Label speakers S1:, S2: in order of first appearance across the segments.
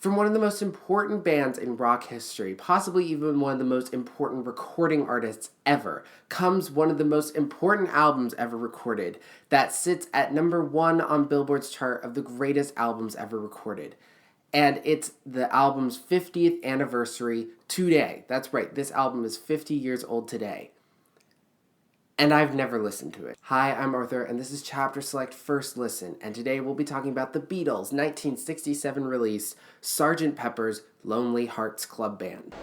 S1: From one of the most important bands in rock history, possibly even one of the most important recording artists ever, comes one of the most important albums ever recorded that sits at #1 on Billboard's chart of the greatest albums ever recorded. And it's the album's 50th anniversary today. That's right, this album is 50 years old today. And I've never listened to it. Hi, I'm Arthur, and this is Chapter Select First Listen, and today we'll be talking about the Beatles' 1967 release, Sgt. Pepper's Lonely Hearts Club Band.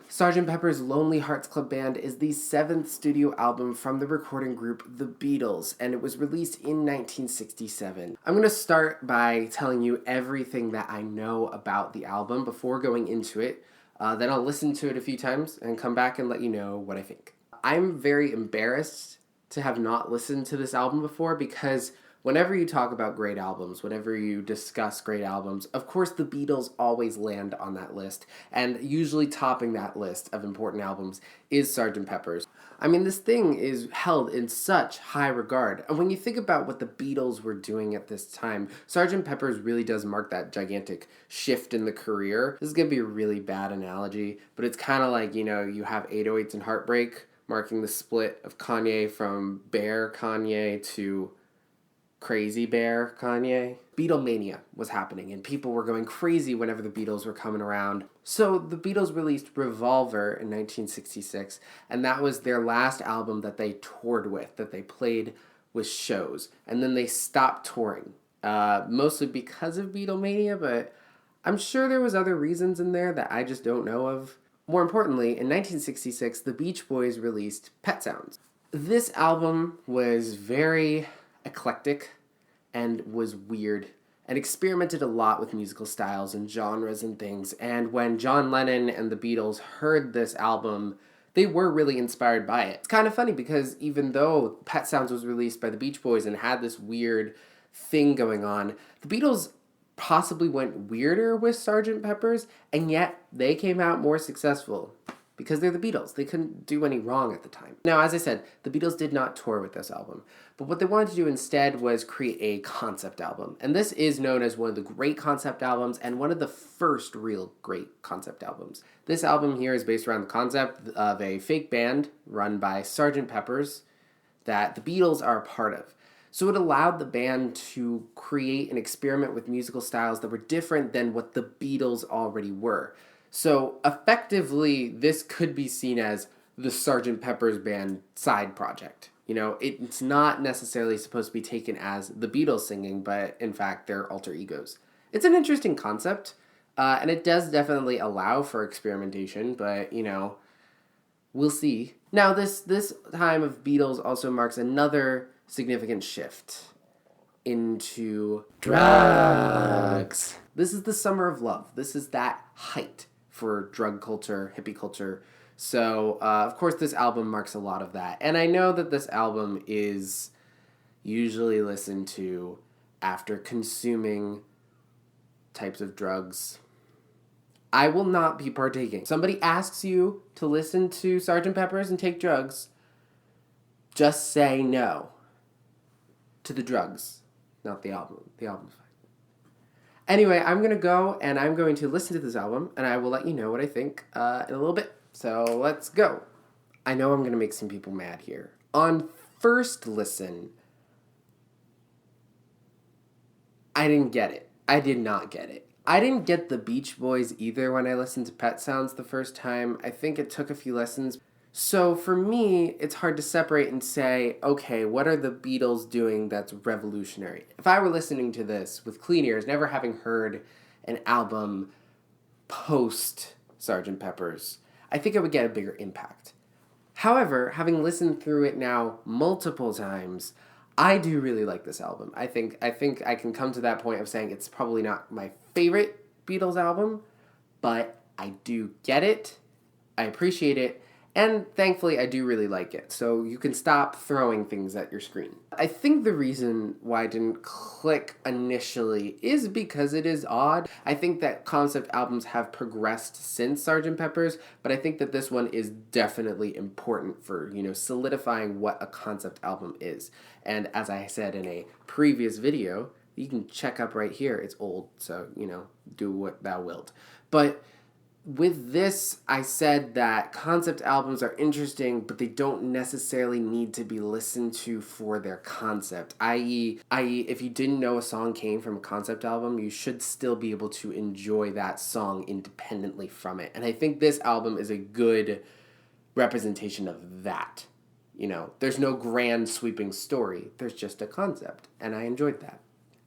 S1: Sgt. Pepper's Lonely Hearts Club Band is the 7th studio album from the recording group The Beatles, and it was released in 1967. I'm going to start by telling you everything that I know about the album before going into it. Then I'll listen to it a few times and come back and let you know what I think. I'm very embarrassed to have not listened to this album before because whenever you talk about great albums, whenever you discuss great albums, of course the Beatles always land on that list, and usually topping that list of important albums is Sgt. Pepper's. I mean, this thing is held in such high regard, and when you think about what the Beatles were doing at this time, Sgt. Pepper's really does mark that gigantic shift in the career. This is going to be a really bad analogy, but it's kind of like, you have 808s and Heartbreak, marking the split of Kanye from Bear Kanye to Crazy Bear Kanye. Beatlemania was happening and people were going crazy whenever the Beatles were coming around. So the Beatles released Revolver in 1966, and that was their last album that they toured with, that they played with shows. And then they stopped touring, mostly because of Beatlemania, but I'm sure there was other reasons in there that I just don't know of. More importantly, in 1966, the Beach Boys released Pet Sounds. This album was very eclectic and was weird and experimented a lot with musical styles and genres and things. And when John Lennon and the Beatles heard this album, they were really inspired by it. It's kind of funny because even though Pet Sounds was released by the Beach Boys and had this weird thing going on, the Beatles possibly went weirder with Sgt. Pepper's, and yet they came out more successful. Because they're the Beatles. They couldn't do any wrong at the time. Now, as I said, the Beatles did not tour with this album. But what they wanted to do instead was create a concept album. And this is known as one of the great concept albums and one of the first real great concept albums. This album here is based around the concept of a fake band run by Sgt. Pepper's that the Beatles are a part of. So it allowed the band to create and experiment with musical styles that were different than what the Beatles already were. So effectively, this could be seen as the Sgt. Pepper's Band side project. It's not necessarily supposed to be taken as the Beatles singing, but in fact, they're alter egos. It's an interesting concept, and it does definitely allow for experimentation, but, we'll see. Now, this time of Beatles also marks another significant shift into drugs. This is the summer of love. This is that height for drug culture, hippie culture. So, of course, this album marks a lot of that. And I know that this album is usually listened to after consuming types of drugs. I will not be partaking. Somebody asks you to listen to Sgt. Pepper's and take drugs, just say no to the drugs, not the album. The album's fine. Anyway, I'm going to go and I'm going to listen to this album and I will let you know what I think in a little bit. So let's go. I know I'm going to make some people mad here. On first listen, I didn't get it. I did not get it. I didn't get the Beach Boys either when I listened to Pet Sounds the first time. I think it took a few lessons. So for me, it's hard to separate and say, okay, what are the Beatles doing that's revolutionary? If I were listening to this with clean ears, never having heard an album post Sgt. Pepper's, I think it would get a bigger impact. However, having listened through it now multiple times, I do really like this album. I think I can come to that point of saying it's probably not my favorite Beatles album, but I do get it, I appreciate it, And thankfully, I do really like it. So you can stop throwing things at your screen. I think the reason why I didn't click initially is because it is odd. I think that concept albums have progressed since Sgt. Pepper's, but I think that this one is definitely important for, solidifying what a concept album is. And as I said in a previous video, you can check up right here. It's old, so, do what thou wilt. But with this, I said that concept albums are interesting, but they don't necessarily need to be listened to for their concept. I.e., if you didn't know a song came from a concept album, you should still be able to enjoy that song independently from it. And I think this album is a good representation of that. There's no grand sweeping story. There's just a concept, and I enjoyed that.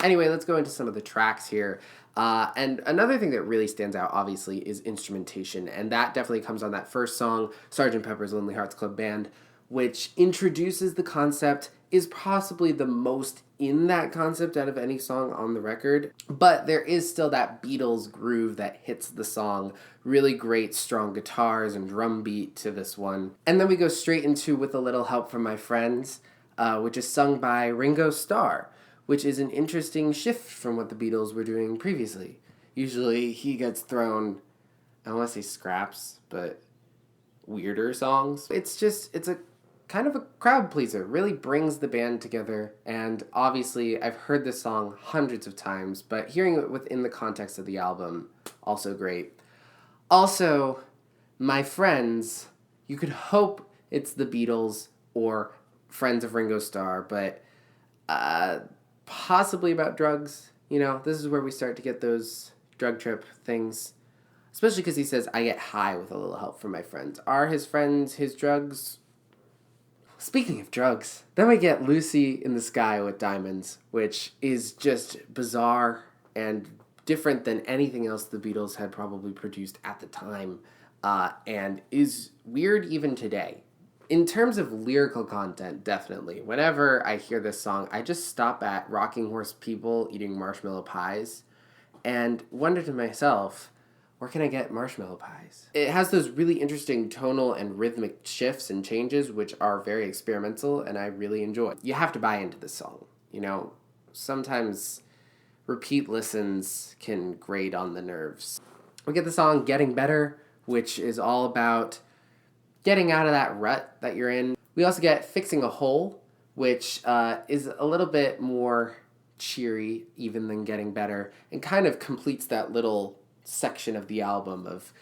S1: Anyway, let's go into some of the tracks here. And another thing that really stands out, obviously, is instrumentation. And that definitely comes on that first song, Sgt. Pepper's Lonely Hearts Club Band, which introduces the concept, is possibly the most in that concept out of any song on the record. But there is still that Beatles groove that hits the song. Really great, strong guitars and drum beat to this one. And then we go straight into With a Little Help from My Friends, which is sung by Ringo Starr, which is an interesting shift from what the Beatles were doing previously. Usually he gets thrown, I don't want to say scraps, but weirder songs. It's a kind of a crowd pleaser. Really brings the band together. And obviously I've heard this song hundreds of times, but hearing it within the context of the album, also great. Also, My Friends, you could hope it's the Beatles or Friends of Ringo Starr, but possibly about drugs. This is where we start to get those drug trip things. Especially because he says, I get high with a little help from my friends. Are his friends his drugs? Speaking of drugs, then we get Lucy in the Sky with Diamonds, which is just bizarre and different than anything else the Beatles had probably produced at the time, and is weird even today. In terms of lyrical content, definitely. Whenever I hear this song, I just stop at Rocking Horse People eating marshmallow pies and wonder to myself, where can I get marshmallow pies? It has those really interesting tonal and rhythmic shifts and changes, which are very experimental, and I really enjoy. You have to buy into this song. Sometimes repeat listens can grate on the nerves. We get the song Getting Better, which is all about getting out of that rut that you're in. We also get Fixing a Hole, which is a little bit more cheery even than Getting Better, and kind of completes that little section of the album of,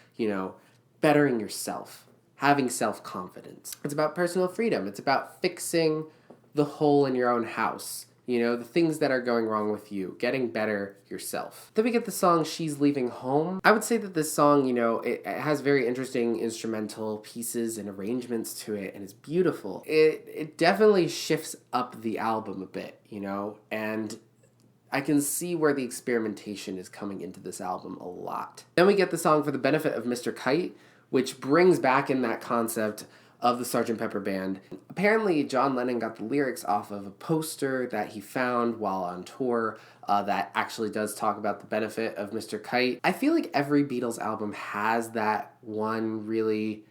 S1: bettering yourself, having self-confidence. It's about personal freedom. It's about fixing the hole in your own house. The things that are going wrong with you, getting better yourself. Then we get the song She's Leaving Home. I would say that this song, it has very interesting instrumental pieces and arrangements to it, and it's beautiful. It definitely shifts up the album a bit, and I can see where the experimentation is coming into this album a lot. Then we get the song For the Benefit of Mr. Kite, which brings back in that concept of the Sgt. Pepper Band. Apparently, John Lennon got the lyrics off of a poster that he found while on tour that actually does talk about the benefit of Mr. Kite. I feel like every Beatles album has that one really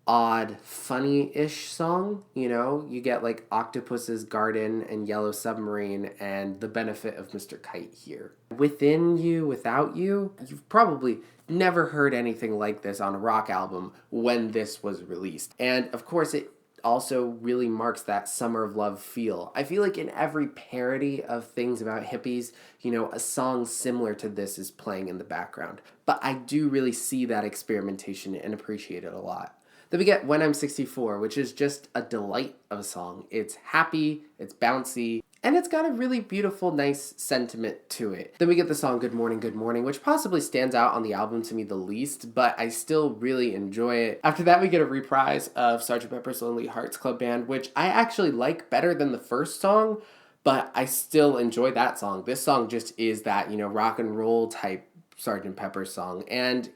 S1: odd, funny-ish song. You get like Octopus's Garden and Yellow Submarine and the benefit of Mr. Kite here. Within You, Without You, you've probably never heard anything like this on a rock album when this was released. And of course it also really marks that Summer of Love feel. I feel like in every parody of things about hippies, a song similar to this is playing in the background. But I do really see that experimentation and appreciate it a lot. Then we get When I'm 64, which is just a delight of a song. It's happy, it's bouncy, and it's got a really beautiful, nice sentiment to it. Then we get the song Good Morning, which possibly stands out on the album to me the least, but I still really enjoy it. After that, we get a reprise of Sgt. Pepper's Lonely Hearts Club Band, which I actually like better than the first song, but I still enjoy that song. This song just is that, rock and roll type Sgt. Pepper song, and,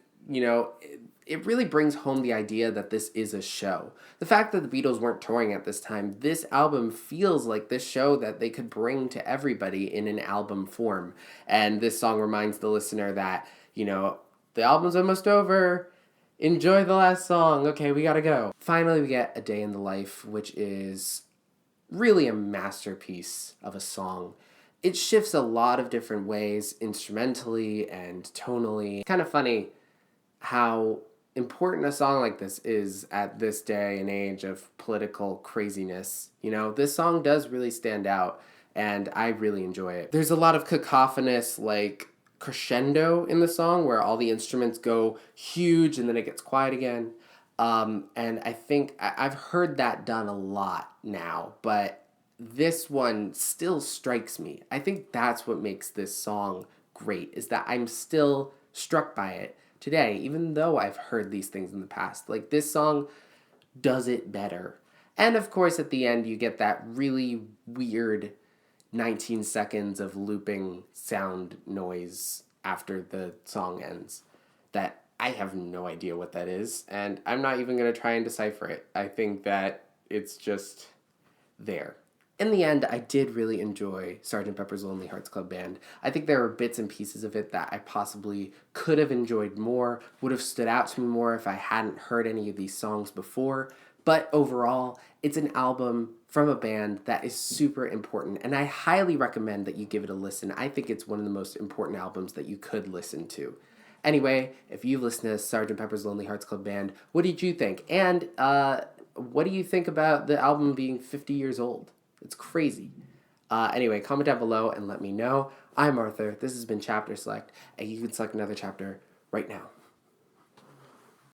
S1: it really brings home the idea that this is a show. The fact that the Beatles weren't touring at this time, this album feels like this show that they could bring to everybody in an album form. And this song reminds the listener that, the album's almost over. Enjoy the last song. Okay, we gotta go. Finally, we get A Day in the Life, which is really a masterpiece of a song. It shifts a lot of different ways, instrumentally and tonally. Kind of funny how important a song like this is at this day and age of political craziness. You know, this song does really stand out, and I really enjoy it. There's a lot of cacophonous, like, crescendo in the song where all the instruments go huge and then it gets quiet again. And I think I've heard that done a lot now, but this one still strikes me. I think that's what makes this song great, is that I'm still struck by it today, even though I've heard these things in the past. Like, this song does it better. And of course, at the end, you get that really weird 19 seconds of looping sound noise after the song ends that I have no idea what that is, and I'm not even going to try and decipher it. I think that it's just there. In the end, I did really enjoy Sgt. Pepper's Lonely Hearts Club Band. I think there were bits and pieces of it that I possibly could have enjoyed more, would have stood out to me more if I hadn't heard any of these songs before. But overall, it's an album from a band that is super important, and I highly recommend that you give it a listen. I think it's one of the most important albums that you could listen to. Anyway, if you've listened to Sgt. Pepper's Lonely Hearts Club Band, what did you think? And what do you think about the album being 50 years old? It's crazy. Anyway, comment down below and let me know. I'm Arthur. This has been Chapter Select, and you can select another chapter right now.